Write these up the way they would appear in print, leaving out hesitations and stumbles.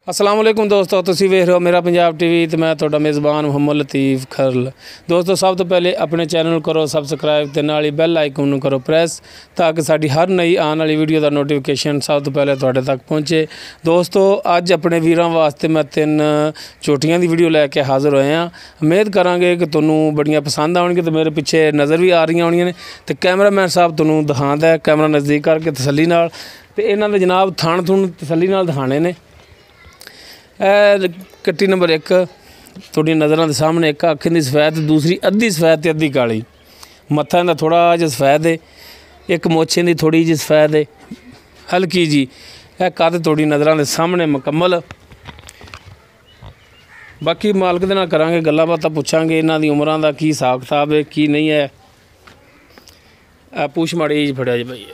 अस्सलाम वालेकुम दोस्तों, तुसीं वेख रहे हो मेरा पंजाब टीवी तो मैं तुहाडा मेज़बान मुहम्मद लतीफ़ खरल। दोस्तों सब तो पहले अपने चैनल करो सबसक्राइब ते नाल ही बैल आइकन नूं करो प्रेस ताकि साडी हर नई आने वाली वीडियो का नोटिफिकेशन सब तो पहले तुहाडे तक पहुँचे। दोस्तों अज अपने वीरां वास्ते मैं 3 चोटियां की वीडियो लैके हाज़र होए हाँ। उम्मीद करांगे कि तुहानूं बड़ियां पसंद आउणगियां ते मेरे पिछे नज़र भी आ रही होणगियां ने ते कैमरामैन साहब तुहानूं दिखांदा है कैमरा नज़दीक करके तसल्ली नाल ते इन्हां दे जनाब थाण थुण तसल्ली नाल दिखाने ने। कट्टी नंबर 1 थोड़ी नज़रों के सामने, एक अख की सफैद, दूसरी अद्धी सफैद ते अद्धी काली, मत्था इहदा थोड़ा जिहा सफैद है, एक मुछ इहदी थोड़ी जी सफैद है हल्की जी। कद थोड़ी नज़रों के सामने मुकम्मल। बाकी मालक दे नाल करांगे गल्लां बातां, पुछांगे इन्हां दी उमरां दा की हिसाब किताब है की नहीं है। पूछ माड़ी जी फड़िया जी भाई,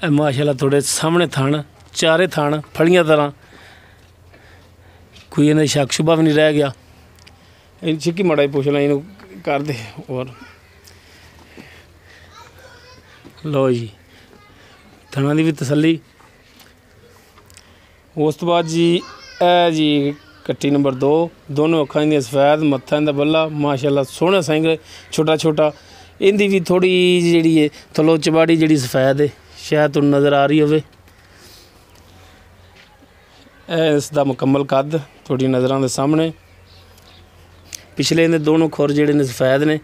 माशाल्लाह थोड़े सामने थान, चारे थान फड़ियां तरह, कोई इन्हें शक शुबा भी नहीं रह गया। इन चिक्की माड़ा ही पुछ ला इन कर दे। और लो जी थाना की भी तसली। उस तो बाद जी जी कट्टी नंबर 2, दोनों अखां दी सफैद, मत्था इंदा बल्ला माशाल्लाह सोहना सिंग छोटा छोटा। इनकी भी थोड़ी जी है थलो चबाड़ी जी सफैद है, शायद तुहानूं नज़र आ रही होवे। इसका मुकम्मल कद थोड़ी नज़रों के सामने। पिछले इहदे दोनों खुर जिहड़े ने सफैद ने।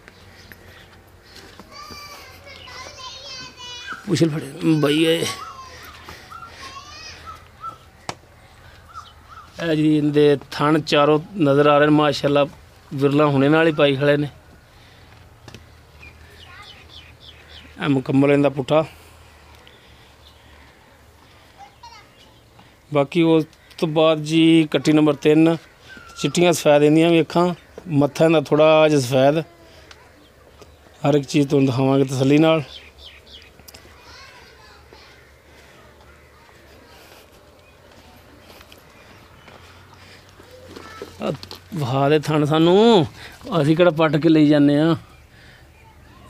पुछल फड़े बई जी इनके थन चारों नज़र आ रहे हैं माशाल्लाह, विरला होने नाल ही पाई खड़े ने। मुकम्मल इनका पुट्ठा। बाकी उस तो बाद जी कट्टी नंबर 3 चिट्टियां सफैद इंदियां भी अखां, मत्था इहदा थोड़ा जिहा सफैद। हर एक चीज़ तुहानूं दिखावांगे तसल्ली नाल। वहा दे थन सानूं, असीं किहड़ा पट के लई जाने आ।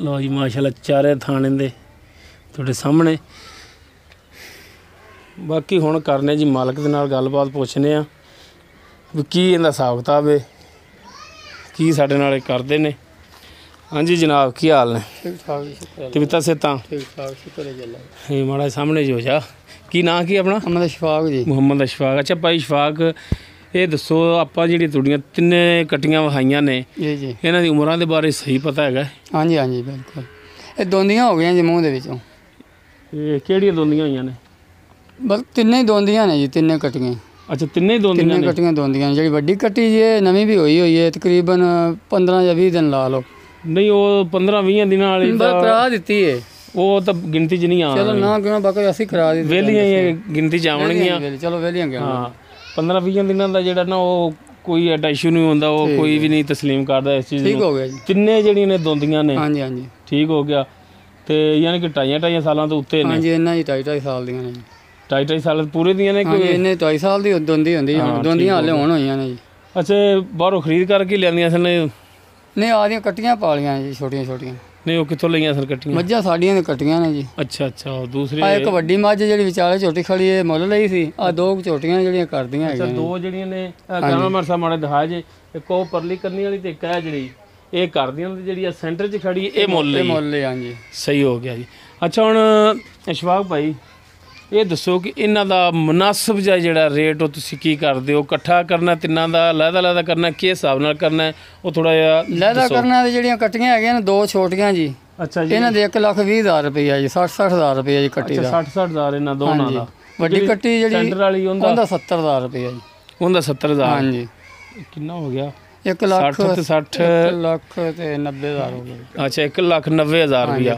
लो जी माशाल्लाह चारे थान इंदे तुहाडे सामने। बाकी हुण करने जी मालक दे नाल गलबात, पुछने आ भी की इहदा हिसाब किताब है, की साडे नाल करदे ने। हाँ जी जनाब की हाल ने? ठीक ठाक तबीयतां सेहतां ठीक ठाक शुक्र है। माड़ा सामने जो जा की नां की अपना? मोहम्मद अशफाक जी। मोहम्मद अशफाक। अच्छा भाई अशफाक, ये दसो आपां जिहड़ी तुहाडीआं 3 कट्टियां वहाइयां ने जी जी, इन्हां दी उमरां दे बारे सही पता हैगा? हाँ जी हाँ जी बिल्कुल। ये दोंदियां हो गईयां जी मूँह दे विचों। ये किहड़ियां दोंदियां होईयां ने? बस 3 ही दोंदियां ने जी, 3 कट्टियां। अच्छा 3 ही दोंदियां ने? 3 कट्टियां दोंदियां। जी वड्डी कट्टी जी नवीं भी होई है, तकरीबन 15 या 20 दिन ला लो। नहीं वो 15-20 दिनां वाली करा दित्ती है, वो तो गिनती च नहीं आ। चलो ना गिनो, बाकी असीं करा दी वेलियां गिनती च आवणगियां। चलो वेलियां गिनो। हाँ 15-20 दिनां दा जेहड़ा ना वो कोई एडा इशू नहीं होंदा, वो कोई भी नहीं तस्लीम करदा इस चीज़। ठीक हो गया जी। 3 ਜਿਹੜੀਆਂ ने दोंदियां ने? हाँ जी हाँ जी ठीक हो गया। तो यानी कि 2.5 सालों तो उत्ते ने? हाँ जी इन्ना ही 2.5 साल दियां ने। 2.5 साल पूरे दियां ने? हाँ जी इन्ने 2.5 साल दी दोंदी होंदी, दोंदियां हाले हुण होईयां ने जी। अच्छा बाहरों खरीद करके लियांदियां सन? नहीं आदियां कट्टियां पालियां जी छोटियां छोटियां। नहीं वो कित्थों लईयां सन कट्टियां? मੱਝਾਂ साडियां ने कट्टियां ने जी। अच्छा अच्छा। और दूसरी एक वड्डी मੱਝ ਜਿਹੜੀ ਵਿਚਾਲੇ ਝੋਟੀ ਖੜੀ ਹੈ ਮੁੱਲ ਲਈ ਸੀ, ਆ 2 ਝੋਟੀਆਂ ਜਿਹੜੀਆਂ ਕਰਦੀਆਂ ਹੈਗੀਆਂ। ਅੱਛਾ 2 ਜਿਹੜੀਆਂ ਨੇ ਕੈਮਰਾਮੈਨ ਸਾਹਿਬ ਮਾੜੇ ਦਿਖਾ ਜੇ, ਇੱਕ ਉਹ ਪਰਲੀ ਕਰਨੀ ਵਾਲੀ ਤੇ ਇੱਕ ਹੈ ਜਿਹੜੀ ਇਹ ਕਰਦੀਆਂ ਨੇ, ਜਿਹੜੀ ਆ ਸੈਂਟਰ 'ਚ ਖੜੀ ਇਹ ਮੁੱਲ ਲਈ। ਮੁੱਲ ਲਈ ਹਾਂਜੀ ਸਹੀ ਹੋ ਗਿਆ ਜੀ। ਅੱਛਾ ਹੁਣ ਅਸ਼ਫਾਕ ਭਾਈ ਇਹ ਦੱਸੋ ਕਿ ਇਹਨਾਂ ਦਾ ਮੁਨਾਸਬ ਜਿਹਾ ਜਿਹੜਾ ਰੇਟ ਉਹ ਤੁਸੀਂ ਕੀ ਕਰਦੇ ਹੋ? ਇਕੱਠਾ ਕਰਨਾ ਤਿੰਨਾਂ ਦਾ, ਲਹਿਦਾ ਕਰਨਾ, ਕਿਸ ਹਿਸਾਬ ਨਾਲ ਕਰਨਾ ਉਹ ਥੋੜਾ ਜਿਹਾ ਲਹਿਦਾ ਕਰਨਾ? ਤੇ ਜਿਹੜੀਆਂ ਕੱਟੀਆਂ ਹੈਗੀਆਂ ਨੇ 2 ਛੋਟੀਆਂ ਜੀ। ਅੱਛਾ ਜੀ ਇਹਨਾਂ ਦੇ 1,20,000 ਰੁਪਈਆ ਜੀ, 60,000 ਰੁਪਈਆ ਜੀ ਕੱਟੀ ਦਾ। 60,000 ਇਹਨਾਂ ਦੋਨਾਂ ਦਾ। ਵੱਡੀ ਕੱਟੀ ਜਿਹੜੀ ਸੈਂਟਰ ਵਾਲੀ ਉਹਦਾ 70,000 ਰੁਪਈਆ ਜੀ। ਉਹਦਾ 70,000 ਹਾਂਜੀ। ਕਿੰਨਾ ਹੋ ਗਿਆ? 1,60,90,000 ਹੋ ਗਿਆ। ਅੱਛਾ 1,90,000 ਰੁਪਇਆ।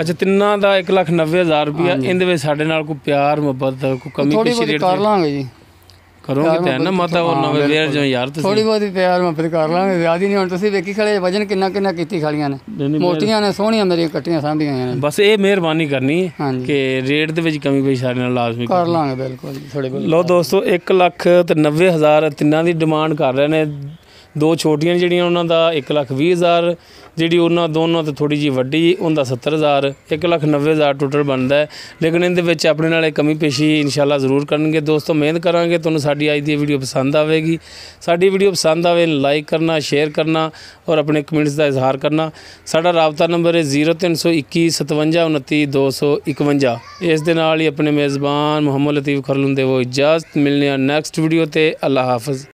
ਅੱਛਾ ਤਿੰਨਾਂ ਦਾ 1,90,000 ਰੁਪਇਆ। ਇਹਦੇ ਵਿੱਚ ਸਾਡੇ ਨਾਲ ਕੋਈ ਪਿਆਰ ਮੁਹੱਬਤ ਕੋਈ ਕਮੀ ਪੇਸ਼ੀ ਕਰ ਲਾਂਗੇ ਜੀ? ਕਰੋਗੇ ਤਾਂ ਨਾ ਮਾਤਾ ਉਹ ਨਵੇਂ ਵੇਰ ਜੋ ਯਾਰ ਤੁਸੀਂ ਥੋੜੀ ਬਹੁਤੀ ਪਿਆਰ ਮੁਹੱਬਤ ਕਰ ਲਾਂਗੇ, ਜ਼ਿਆਦਾ ਨਹੀਂ। ਹੁਣ ਤੁਸੀਂ ਵੇਖੀ ਖੜੇ ਵਜਨ ਕਿੰਨਾ ਕਿੰਨਾ ਕੀਤੀ ਖੜੀਆਂ ਨੇ, ਮੋਟੀਆਂ ਨੇ, ਸੋਹਣੀਆਂ ਮੇਰੀਆਂ ਕੱਟੀਆਂ ਸਾਂਭੀਆਂ ਨੇ। ਬਸ ਇਹ ਮਿਹਰਬਾਨੀ ਕਰਨੀ ਹੈ ਕਿ ਰੇਟ ਦੇ ਵਿੱਚ ਕਮੀ ਪੇਸ਼ੀ ਸਾਡੇ ਨਾਲ ਲਾਜ਼ਮੀ ਕਰ ਲਾਂਗੇ। ਬਿਲਕੁਲ ਥੋੜੇ ਬਹੁਤ। ਲਓ ਦੋਸਤੋ 1,90,000 ਤਿੰਨਾਂ ਦੀ ਡਿਮਾਂਡ ਕਰ ਰਹੇ ਨੇ। ਦੋ ਛੋਟੀਆਂ ਜਿਹੜੀਆਂ ਉਹਨਾਂ ਦਾ 1,20,000, ਜਿਹੜੀ ਉਹਨਾਂ ਦੋਨਾਂ ਤੋਂ ਥੋੜ੍ਹੀ ਜਿਹੀ ਵੱਡੀ ਉਹਦਾ 70,000, 1,90,000 ਟੋਟਲ ਬਣਦਾ ਹੈ। ਲੇਕਿਨ ਇਹਦੇ ਵਿੱਚ ਆਪਣੇ ਨਾਲ ਕਮੀ ਪੇਸ਼ੀ ਇਨਸ਼ਾਅੱਲਾ ਜ਼ਰੂਰ ਕਰਨਗੇ। ਦੋਸਤੋ ਮਿਹਨਤ ਕਰਾਂਗੇ। ਤੁਹਾਨੂੰ ਸਾਡੀ ਅੱਜ ਦੀ ਵੀਡੀਓ ਪਸੰਦ ਆਵੇਗੀ। ਸਾਡੀ ਵੀਡੀਓ ਪਸੰਦ ਆਵੇ ਲਾਈਕ ਕਰਨਾ, ਸ਼ੇਅਰ ਕਰਨਾ ਔਰ ਆਪਣੇ ਕਮੈਂਟਸ ਦਾ ਇਜ਼ਹਾਰ ਕਰਨਾ। ਸਾਡਾ ਰਾਬਤਾ ਨੰਬਰ ਹੈ 0321 57 29 251। ਇਸ ਦੇ ਨਾਲ ਹੀ ਆਪਣੇ ਮੇਜ਼ਬਾਨ ਮੁਹੰਮਦ ਲਤੀਫ ਖਰਲੁੰਦੇ वो इजाज़त। मिलने नैक्सट वीडियो ते। अल्लाह हाफ़िज़।